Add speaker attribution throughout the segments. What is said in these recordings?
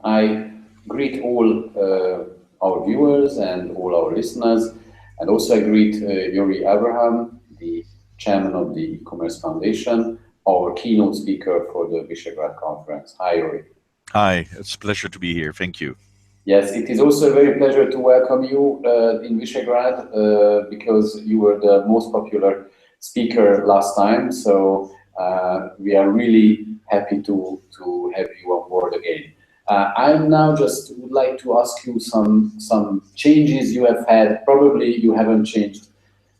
Speaker 1: I greet all our viewers and all our listeners, and also I greet Jorij Abraham, the chairman of the E-commerce Foundation, our keynote speaker for the Visegrad conference. Hi, Jorij.
Speaker 2: Hi, it's a pleasure to be here. Thank you.
Speaker 1: Yes, it is also a very pleasure to welcome you in Visegrad because you were the most popular speaker last time. So we are really happy to have you on board again. I now just would like to ask you some changes you have had. Probably you haven't changed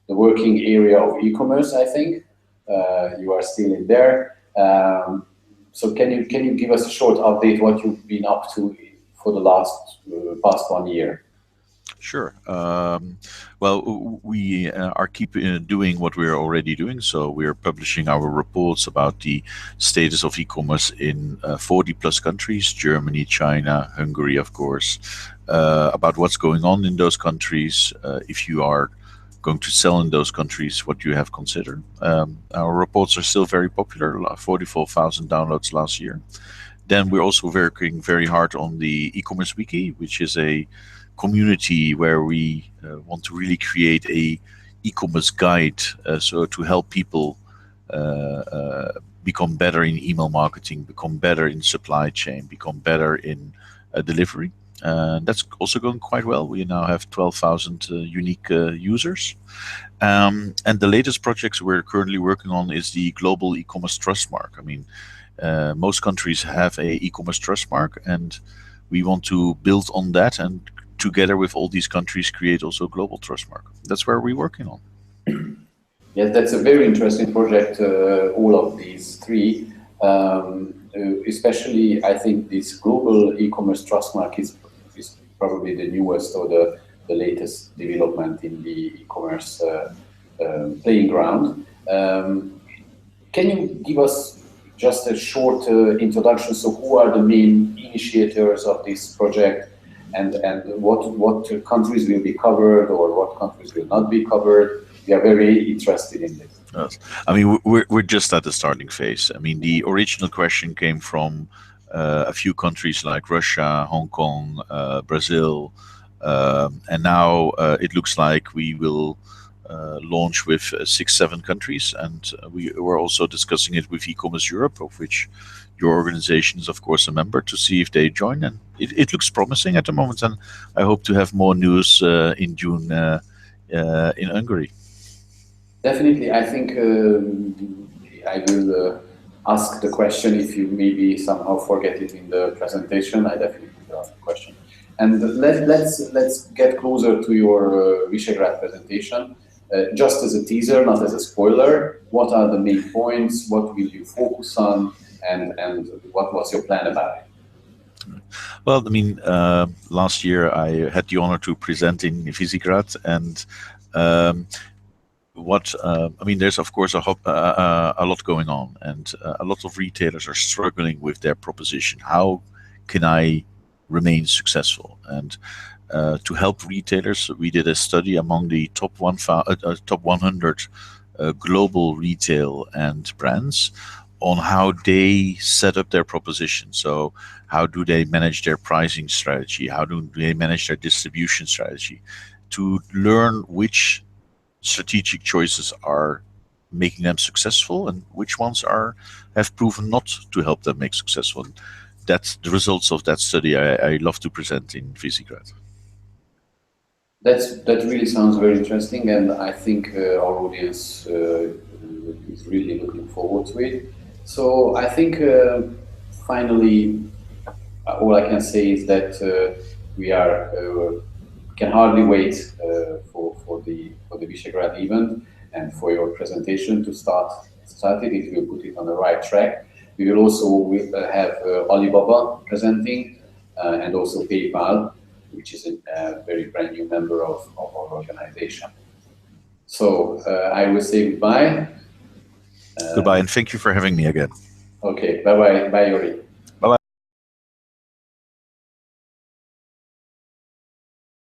Speaker 1: the working area of e-commerce, I think. You are still in there. So can you give us a short update what you've been up to for the past 1 year?
Speaker 2: Sure. Well, we are doing what we're already doing. So we're publishing our reports about the status of e-commerce in 40 plus countries, Germany, China, Hungary, of course, about what's going on in those countries. If you are going to sell in those countries, what you have considered. Our reports are still very popular, 44,000 downloads last year. Then we're also working very hard on the e-commerce wiki, which is a community where we want to really create a e-commerce guide, so to help people become better in email marketing, become better in supply chain, become better in delivery. That's also going quite well. We now have 12,000 unique users. And the latest projects we're currently working on is the global e-commerce trust mark. I mean, most countries have a e-commerce trust mark, and we want to build on that and together with all these countries create also a global trust mark. That's where we're working on.
Speaker 1: Yes, that's a very interesting project, all of these three. Especially, I think this global e-commerce trust mark is probably the newest or the latest development in the e-commerce playing ground. Can you give us just a short introduction? So who are the main initiators of this project, and what countries will be covered or what countries will not be covered? We are very interested in this.
Speaker 2: Yes. I mean, we're just at the starting phase. I mean, the original question came from a few countries like Russia, Hong Kong, Brazil, and now it looks like we will launch with 6-7 countries, and we were also discussing it with e-commerce Europe, of which your organization is of course a member, to see if they join, and it looks promising at the moment, and I hope to have more news in June in Hungary.
Speaker 1: Definitely, I think I will ask the question. If you maybe somehow forget it in the presentation, I definitely will ask the question. And let's get closer to your Visegrad presentation. Just as a teaser, not as a spoiler, what are the main points? What will you focus on? And what was your plan about it?
Speaker 2: Well, I mean, last year I had the honor to present in Visegrad, and I mean, there's of course a lot going on, and a lot of retailers are struggling with their proposition. How can I remain successful? And to help retailers, we did a study among the top 100 global retail and brands on how they set up their proposition. So how do they manage their pricing strategy? How do they manage their distribution strategy? To learn which strategic choices are making them successful and which ones have proven not to help them make successful. That's the results of that study I love to present in Visegrad.
Speaker 1: That really sounds very interesting, and I think our audience is really looking forward to it. So I think finally, all I can say is that we can hardly wait for the Visegrad event and for your presentation to start it. It will put it on the right track. We will also have Alibaba presenting and also PayPal, which is a very brand new member of our organization. So I will say goodbye.
Speaker 2: Goodbye, and thank you for having me again.
Speaker 1: Okay, bye-bye. Bye, Jorij.